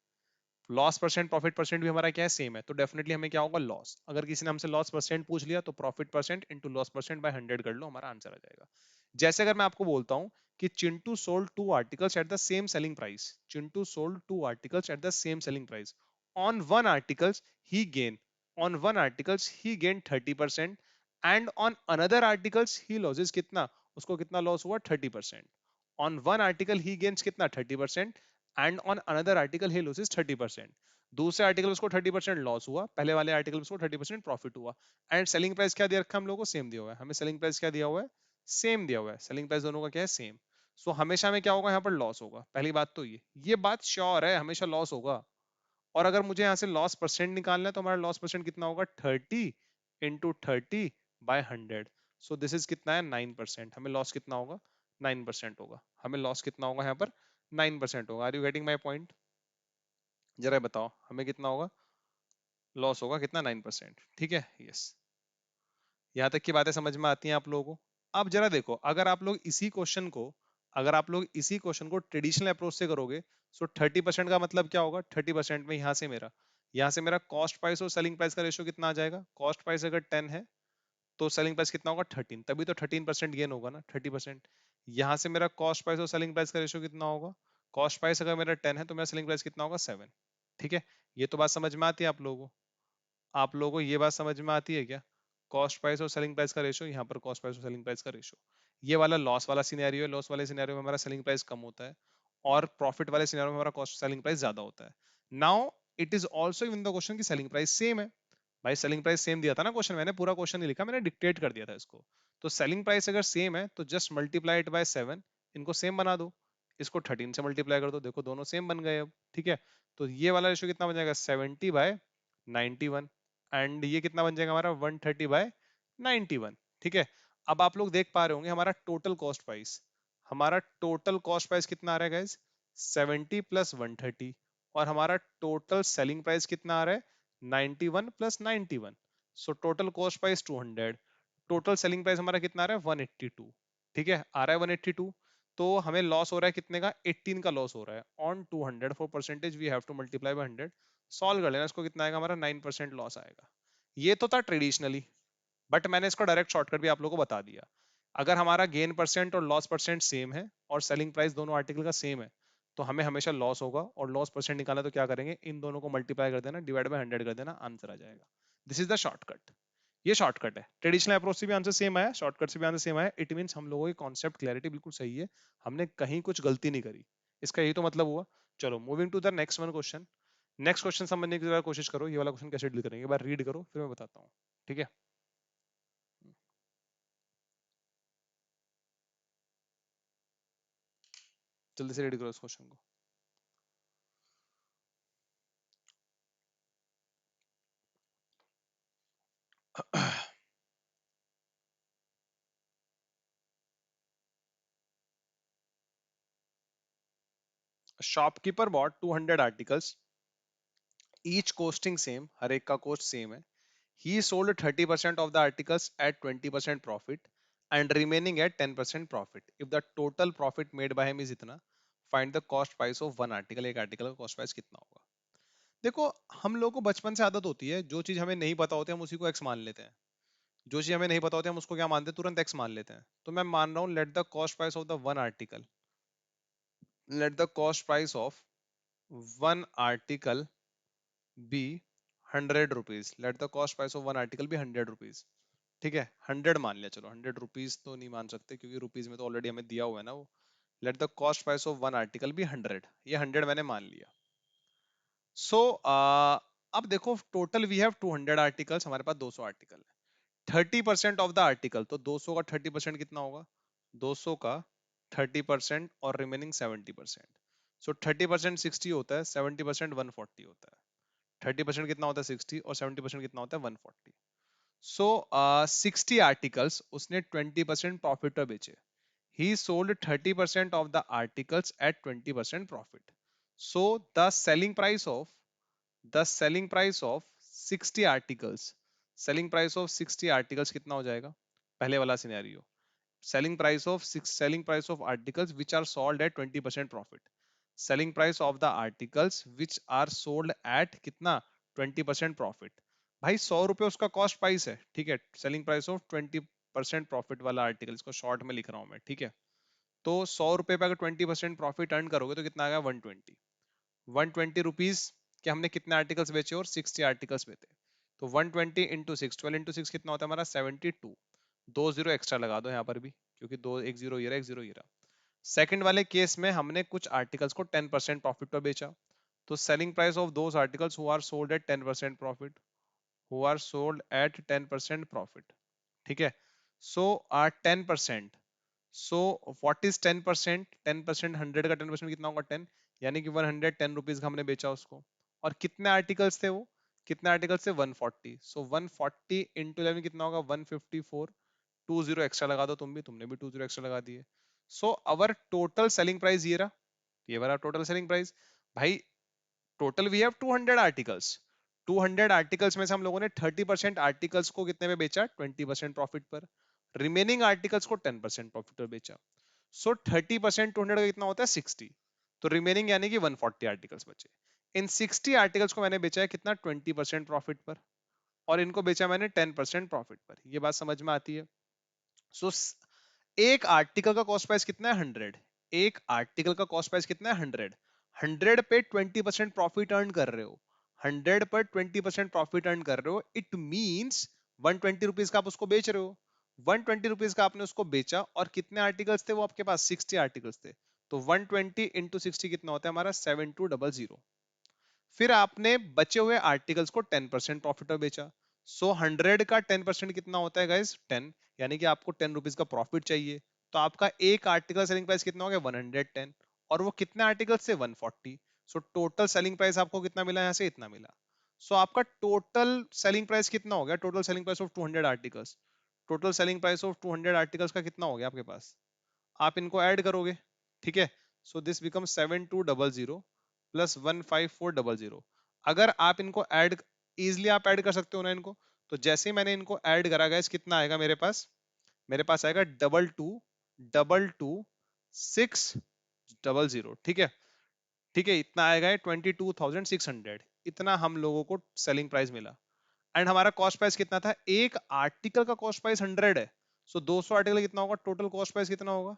लॉस परसेंट प्रॉफिट परसेंट भी हमारा क्या है? सेम है, तो डेफिनेटली हमें क्या होगा? लॉस। अगर किसी ने हमसे लॉस परसेंट पूछ लिया तो profit percent into loss percent by 100 कर लो, हमारा आंसर आ जाएगा। जैसे अगर मैं आपको बोलता हूं कि Chintu sold two articles at the same selling price, Chintu sold two articles at the same selling price, on one articles he gain, on one articles he gain 30%, and on another articles he losses कितना? उसको कितना loss हुआ? 30%। On one article he gains कितना? 30%, and on another article he losses 30%। दूसरे article उसको 30% loss हुआ, पहले वाले आर्टिकल उसको 30% प्रॉफिट हुआ। एंड सेलिंग प्राइस क्या दे रखा है हम लोगों को? सेम दिया हुआ है। हमें सेलिंग प्राइस क्या दिया हुआ है? सेम दिया हुआ है। सेलिंग प्राइस दोनों का क्या है? सेम। सो हमेशा में क्या होगा? यहाँ पर लॉस होगा। पहली बात तो ये बात श्योर है, हमेशा लॉस होगा। और अगर मुझे यहाँ से लॉस परसेंट निकालना है तो हमारा लॉस परसेंट कितना होगा? 30 × 30 / 100। सो दिस इज कितना है? 9%। हमें लॉस कितना होगा? 9% होगा। हमें लॉस कितना होगा यहाँ पर? 9% होगा। Are you getting my point? जरा बताओ हमें कितना होगा? लॉस होगा कितना? 9%। ठीक है, यस। यहाँ तक की बातें समझ में आती हैं आप लोगों को? अब जरा देखो, अगर आप लोग इसी क्वेश्चन को, अगर आप लोग इसी क्वेश्चन को ट्रेडिशनल अप्रोच से करोगे, सो 30% का मतलब क्या होगा? 30% में यहाँ से मेरा कॉस्ट प्राइस और सेलिंग प्राइस का रेशियो कितना आ जाएगा? कॉस्ट प्राइस अगर 10 है तो सेलिंग प्राइस कितना होगा? 13, तभी तो 13% गेन होगा ना, 30%। यहाँ से मेरा कॉस्ट प्राइस और सेलिंग प्राइस का रेशियो कितना होगा? कॉस्ट प्राइस अगर मेरा 10 है तो मेरा सेलिंग प्राइस कितना होगा? 7। ठीक है, ये तो बात समझ में आती है आप लोगों को? आप लोगों को ये बात समझ में आती है क्या? कॉस्ट प्राइस और सेलिंग प्राइस का रेशियो, यहाँ पर कॉस्ट प्राइस और सेलिंग प्राइस का रेशियो, ये वाला लॉस वाला सिनेरियो है। लॉस वाले सिनेरियो में हमारा सेलिंग प्राइस कम होता है, और प्रॉफिट वाले सिनेरियो में हमारा कॉस्ट सेलिंग प्राइस ज्यादा होता है। Now it is also in the question की सेलिंग प्राइस सेम है। भाई सेलिंग प्राइस सेम दिया था ना क्वेश्चन, मैंने पूरा क्वेश्चन नहीं लिखा, मैंने डिक्टेट कर दिया था इसको। तो सेलिंग प्राइस अगर सेम है तो जस्ट मल्टीप्लाई इट बाय 7, इनको सेम बना दो, इसको 13 से मल्टीप्लाई कर दो, देखो दोनों सेम बन गए अब। ठीक है, तो ये वाला रेशियो कितना बन जाएगा? 70/91, एंड ये कितना बन जाएगा हमारा? 130/91। ठीक है, अब आप लोग देख पा रहे होंगे हमारा टोटल कॉस्ट प्राइस, हमारा टोटल कॉस्ट प्राइस कितना आ रहा है गाइस, 70 प्लस 130, और हमारा टोटल सेलिंग प्राइस कितना आ रहा है, 91 plus 91। So total cost price 200, total selling price हमारा कितना आ रहा है, 182। ठीक है, आ रहा है 182। तो हमें लॉस हो रहा है कितने का, 18 का लॉस हो रहा है on 200। For percentage we have to multiply by 100। Solve कर लेना इसको, कितना आएगा हमारा, 9% लॉस आएगा। ये तो था ट्रेडिशनली, बट मैंने इसको डायरेक्ट शॉर्टकट भी आप लोगों को बता दिया। अगर हमारा गेन परसेंट और लॉस परसेंट सेम है और सेलिंग प्राइस दोनों आर्टिकल का सेम है, तो हमें हमेशा लॉस होगा, और लॉस परसेंट निकालना तो क्या करेंगे, इन दोनों को मल्टीप्लाई कर देना, डिवाइड बाय 100 कर देना, आंसर आ जाएगा। This is the shortcut. ये शॉर्टकट है, ट्रेडिशनल अप्रोच से भी आंसर सेम आया, शॉर्टकट से भी आंसर सेम आया। इट मींस हम लोगों की कॉन्सेप्ट क्लैरिटी बिल्कुल सही है, हमने कहीं कुछ गलती नहीं करी, इसका यही तो मतलब हुआ। चलो moving to the next one question. Next question समझने की जरा कोशिश करो, ये वाला क्वेश्चन कैसे डील करेंगे, एक बार रीड करो फिर मैं बताता हूँ। ठीक है, जल्दी से रीड करो इस क्वेश्चन को। Shopkeeper bought 200 articles, each costing same, हर एक का कोस्ट सेम है। He sold 30% of the articles at 20% profit and remaining at 10% profit. If the total profit made by him is इतना, find the cost price of one article. एक article का cost price कितना होगा। देखो, हम लोगों को बचपन से आदत होती है, जो चीज हमें नहीं पता होती है हम उसी को एक्स मान लेते हैं। जो चीज हमें नहीं पता होती है हम उसको क्या मानते हैं, तुरंत एक्स मान लेते हैं। तो मैं मान रहा हूँ, let the cost price of the one article, let the cost price of one article be 100 rupees. Let the cost price of one article be 100 rupees. ठीक है, 100 मान लिया, चलो 100 रुपीज तो नहीं मान सकते क्योंकि रुपीज में तो ऑलरेडी हमें दिया हुआ है ना वो। Let the cost price of one article be 100, ये 100 मैंने मान लिया। सो अब देखो, टोटल वी हैव 200 आर्टिकल्स, हमारे पास 200 आर्टिकल है। 30% ऑफ द आर्टिकल, तो 200 का 30% कितना होगा, 200 का 30% और रिमेनिंग 70%। सो 30% 60 होता है, 70% 140 होता है। 30% कितना होता है 60, और 70% कितना होता है 140। सो 60 आर्टिकल्स उसने 20% प्रॉफिट पर बेचे। He sold 30% of the articles at 20% profit. So the selling price of 60 articles, selling price of 60 articles कितना हो जाएगा, पहले वाला scenario, selling price of articles which are sold at 20% profit, selling price of the articles which are sold at कितना, 20% profit। भाई 100 रुपए उसका cost price है, ठीक है, सेलिंग प्राइस ऑफ 20% प्रॉफिट वाला आर्टिकल, इसको शॉर्ट में लिख रहा हूं मैं, ठीक है। तो 100 रुपए पे अगर 20% प्रॉफिट अर्न करोगे तो कितना आ गया, 120 रुपीज के हमने कितने आर्टिकल्स बेचे, और 60 आर्टिकल्स बेचे। तो 120 इंटू सिक्स, 12 इंटू 6 कितना होता है हमारा, 72। दो जीरो एक्स्ट्रा लगा दो यहाँ पर भी, क्योंकि दो, एक जीरो ये रहा, एक जीरो ये रहा। सेकंड वाले केस में हमने कुछ आर्टिकल्स को 10% प्रॉफिट पर बेचा। तो selling price of those articles who are sold at 10% profit, who are sold at 10% profit, ठीक है। सो 10%, सो व्हाट इज 10%, 10%, 100 का 10% कितना होगा, 10, यानी कि 110 रुपीज का हमने बेचा उसको। और कितने आर्टिकल्स थे वो, कितने आर्टिकल्स थे, 140। सो 140 इंटू 11 कितना होगा, 154। टू जीरो एक्स्ट्रा लगा दो, तुम भी, तुमने भी टू जीरो एक्स्ट्रा लगा दिए। So our total selling price ये रहा, ये वाला टोटल सेलिंग प्राइस। भाई total we have 200 articles, 200 articles में से हम लोगों ने 30% आर्टिकल्स को कितने में बेचा, 20% प्रॉफिट पर। रिमेनिंग आर्टिकल्स को 10% प्रॉफिट पर बेचा। सो 30% 200 का कितना होता है, 60। तो रिमेनिंग यानी कि 140 आर्टिकल्स बचे। इन 60 आर्टिकल्स को मैंने बेचा है कितना, 20% प्रॉफिट पर, और इनको बेचा मैंने 10% प्रॉफिट पर। ये बात समझ में आती है। सो एक आर्टिकल का कॉस्ट प्राइस कितना है, 100। एक आर्टिकल का कॉस्ट प्राइस कितना है, 100। 100 पे 20% प्रॉफिट अर्न कर रहे हो, 100 पर 20% प्रॉफिट अर्न कर रहे हो, इट मींस 120 रुपीज का आप उसको बेच रहे हो। 120 रुपीज का आपने उसको बेचा, और कितने आर्टिकल्स थे वो आपके पास, 60 आर्टिकल्स थे। तो 120 इंटू 60 कितना होता है हमारा, 7200। फिर आपने बचे हुए आर्टिकल्स को 10% प्रॉफिट पर बेचा। सो 100 का 10% कितना होता है गाइस, 10, यानी कि आपको 10 रुपीज का प्रॉफिट चाहिए। तो आपका एक आर्टिकल सेलिंग प्राइस कितना हो गया, 110, और वो कितने आर्टिकल से, 140। सो टोटल सेलिंग प्राइस आपको कितना मिला, यहाँ से इतना मिला। सो आपका टोटल सेलिंग प्राइस कितना हो गया, total selling price of 200 articles, total selling price of 200 articles का कितना हो गया आपके पास, आप इनको ऐड करोगे, ठीक है। So this become 7200 plus 15400। अगर आप इनको ऐड, इजिली आप ऐड कर सकते हो ना इनको। तो जैसे ही मैंने इनको ऐड करा गया, कितना आएगा मेरे पास आएगा 2222 600, ठीक है। ठीक है, इतना आएगा 22,600। इतना हम लोगों को सेलिंग प्राइस मिला। एंड हमारा कॉस्ट प्राइस कितना था, एक आर्टिकल का कॉस्ट प्राइस 100 है। सो 200 आर्टिकल कितना होगा, टोटल कॉस्ट प्राइस कितना होगा,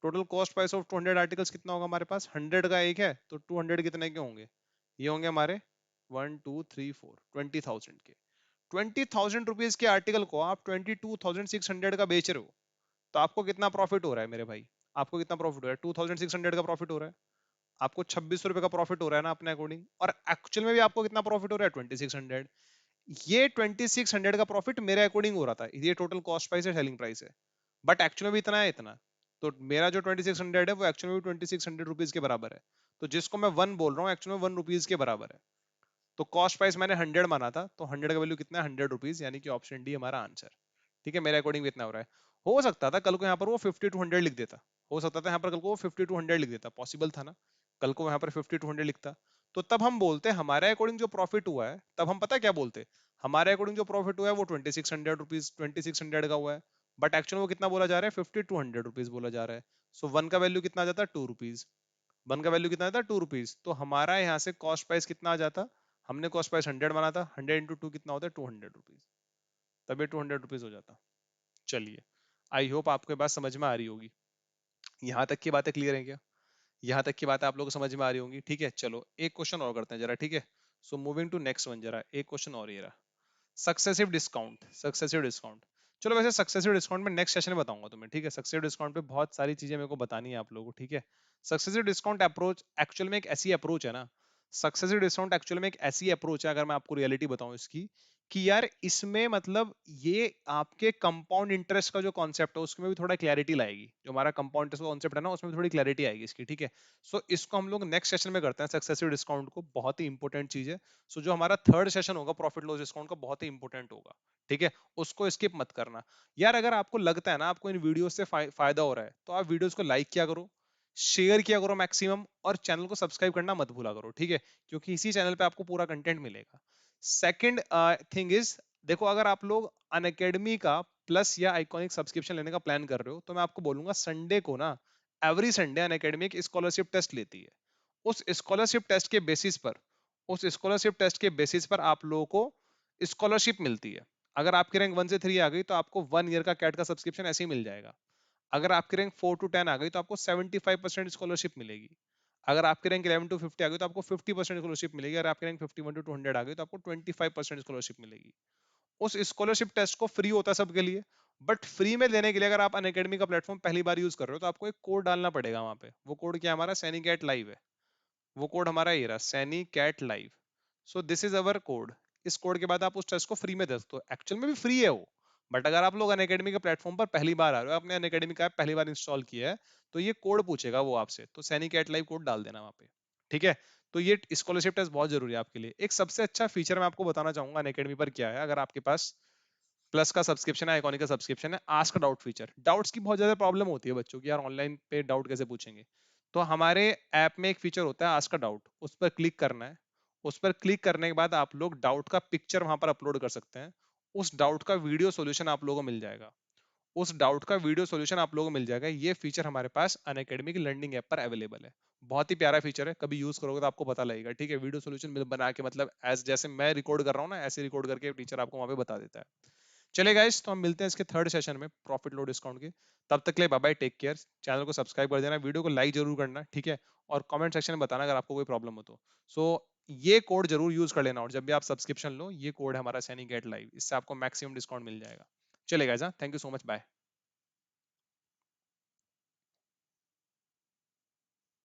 total cost price of 200 articles कितना होगा हमारे पास, 100 का एक है तो 200 कितने के होंगे, ये होंगे हमारे 1 2 3 4 20,000 के। 20,000 रुपीज के आर्टिकल को आप 22,600 का बेच रहे हो, तो आपको कितना प्रॉफिट हो रहा है मेरे भाई, आपको कितना प्रॉफिट हो रहा है, 2,600 का प्रॉफिट हो रहा है। आपको 26 रुपए का प्रॉफिट हो रहा है ना अपने अकॉर्डिंग, और एक्चुअल में भी आपको कितना प्रॉफिट हो रहा है, 2600। ये 2600 का प्रॉफिट मेरे अकॉर्डिंग हो रहा था, ये टोटल कॉस्ट प्राइस है, सेलिंग प्राइस है। बट एक्चुअल में भी इतना है, इतना। तो मेरा जो 2600 है वो एक्चुअल में भी 2600 रुपीज के बराबर है। तो जिसको मैं 1 बोल रहा हूँ, एक्चुअल में 1 रुपीज के बराबर है। तो कॉस्ट प्राइस मैंने 100 माना था, तो 100 का वैल्यू कितना है, 100 रुपीज, यानी कि ऑप्शन डी हमारा आंसर। ठीक है, मेरे अकॉर्डिंग भी इतना हो रहा है। हो सकता था कल को यहाँ पर वो 50 to 100 लिख देता, हो सकता था यहाँ पर कल को वो 50 to 100 लिख देता, पॉसिबल था ना, कल को यहाँ पर 50 to 100 लिखता। तो तब हम बोलते हमारे अकॉर्डिंग जो प्रॉफिट हुआ है, तब हम पता क्या बोलते, हमारे अकॉर्डिंग जो प्रॉफिट हुआ है वो 2600 रुपीज, 2600 का हुआ है। बट एक्चुअल वो कितना बोला जा रहा है, 50 to 100 रुपीज बोला जा रहा है। सो वन का वैल्यू कितना आ जाता है, 2 रुपीज। वन का वैल्यू कितना आता है, 2 रुपीज। तो हमारा यहाँ से कॉस्ट प्राइस कितना आ जाता, हमने कॉस्ट प्राइस 100 माना था, 100 into 2 कितना होता है, 200 रुपीज। तब ये 200 रुपीज हो जाता। चलिए, आई होप आपके बात समझ में आ रही होगी। यहाँ तक की बातें क्लियर है क्या, यहाँ तक की बातें आप लोगों को समझ में आ रही होंगी। ठीक है, चलो एक क्वेश्चन और करते हैं जरा, ठीक है। So moving to next one, जरा एक क्वेश्चन और ये रहा, सक्सेसिव डिस्काउंट, सक्सेसिव डिस्काउंट। चलो वैसे सक्सेसिव डिस्काउंट में नेक्स्ट सेशन में बताऊंगा तुम्हें, ठीक है। सक्सेसिव डिस्काउंट पे बहुत सारी चीजें मेरे को बतानी है आप लोगों को, ठीक है। सक्सेसिव डिस्काउंट अप्रोच एक्चुअल में एक ऐसी अप्रोच है ना, सक्सेसिव डिस्काउंट एक्चुअल में एक ऐसी अप्रोच है, अगर मैं आपको रियलिटी बताऊं इसकी, कि यार इसमें मतलब ये आपके कंपाउंड इंटरेस्ट का जो कॉन्सेप्ट है उसमें भी थोड़ा क्लैरिटी लाएगी। जो हमारा कंपाउंड इंटरेस्ट का कॉन्सेप्ट है ना, उसमें भी थोड़ी क्लैरिटी आएगी इसकी, ठीक है। सो इसको हम लोग नेक्स्ट सेशन में करते हैं, सक्सेसिव डिस्काउंट को, बहुत ही इंपॉर्टेंट चीज है। सो जो हमारा थर्ड सेशन होगा प्रॉफिट लॉस डिस्काउंट का, बहुत ही इंपॉर्टेंट होगा, ठीक है। उसको स्किप मत करना यार। अगर आपको लगता है ना आपको इन वीडियो से फायदा हो रहा है, तो आप वीडियोस को लाइक किया करो, शेयर किया करो मैक्सिमम, और चैनल को सब्सक्राइब करना मत भूला करो, ठीक है। क्योंकि इसी चैनल पे आपको पूरा कंटेंट मिलेगा। सेकंड थिंग इज, देखो अगर आप लोग अनअकैडमी का प्लस या आइकॉनिक सब्सक्रिप्शन लेने का प्लान कर रहे हो, तो मैं आपको बोलूंगा संडे को ना, एवरी संडे अनअकैडमी एक स्कॉलरशिप टेस्ट लेती है। उस स्कॉलरशिप टेस्ट के बेसिस पर, उस स्कॉलरशिप टेस्ट के बेसिस पर आप लोगों को स्कॉलरशिप मिलती है। अगर आपकी रैंक 1 से 3 आ गई तो आपको 1 ईयर का कैट का सब्सक्रिप्शन ऐसे ही मिल जाएगा। अगर आपकी रैंक 4 to 10 आ गई तो आपको 75% स्कॉलरशिप मिलेगी। अगर आपकी रैंक 11 to 50 आ गई तो आपको 50% स्कॉलरशिप मिलेगी। अगर आपकी रैंक 51 to 200 आ गई तो आपको 25% स्कॉलरशिप मिलेगी। उस स्कॉलरशिप टेस्ट को फ्री होता है सबके लिए। बट फ्री में लेने के लिए अगर आप अनअकैडमी का प्लेटफॉर्म पहली बार यूज कर रहे हो, तो आपको एक कोड डालना पड़ेगा वहां पे। वो कोड क्या है, हमारा सैनी कैट लाइव है। वो कोड हमारा ये रहा, Saini cat live. So this is our code. इस कोड के बाद आप उस टेस्ट को फ्री में दे सकते हो, एक्चुअल में भी फ्री है वो। बट अगर आप लोग अनअकैडमी के प्लेटफॉर्म पर पहली बार आ रहे हो, आपने अनअकैडमी का ऐप पहली बार इंस्टॉल किया है, तो ये कोड पूछेगा वो आपसे, तो सैनी कैट लाइव कोड डाल देना वहाँ पे, ठीक है। तो ये स्कॉलरशिप टेस्ट बहुत जरूरी है आपके लिए। एक सबसे अच्छा फीचर मैं आपको बताना चाहूंगा अनअकैडमी पर क्या है, अगर आपके पास प्लस का सब्सक्रिप्शन है, आइकॉनिक का सब्सक्रिप्शन है, आस्क डाउट फीचर। डाउट्स की बहुत ज्यादा प्रॉब्लम होती है बच्चों की, यार ऑनलाइन पे डाउट कैसे पूछेंगे। तो हमारे ऐप में एक फीचर होता है आस्क डाउट, उस पर क्लिक करना है। उस पर क्लिक करने के बाद आप लोग डाउट का पिक्चर वहां पर अपलोड कर सकते हैं। उस डाउट का वीडियो सॉल्यूशन आप लोगों को मिल जाएगा। उस डाउट का वीडियो सॉल्यूशन आप लोगों को मिल जाएगा। ये फीचर हमारे पास अनअकैडमी की लर्निंग ऐप पर अवेलेबल है। बहुत ही प्यारा फीचर है, कभी यूज करोगे तो आपको पता लगेगा, ठीक है। वीडियो सॉल्यूशन बना के, मतलब एज जैसे मैं रिकॉर्ड कर रहा हूँ ना, ऐसे रिकॉर्ड करके टीचर आपको वहां पे बता देता है। चले गाइस, तो हम मिलते हैं इसके थर्ड सेशन में प्रॉफिट लो डिस्काउंट के। तब तक के लिए bye bye, take care. Channel को सब्सक्राइब कर देना, वीडियो को लाइक जरूर करना, ठीक है। और कमेंट सेक्शन में बताना अगर आपको कोई प्रॉब्लम हो तो। सो ये कोड जरूर यूज कर लेना, और जब भी आप सब्सक्रिप्शन लो, ये कोड है हमारा सैनी गेट लाइव, इससे आपको मैक्सिमम डिस्काउंट मिल जाएगा। चले गाइस, हाँ, thank you so much, bye.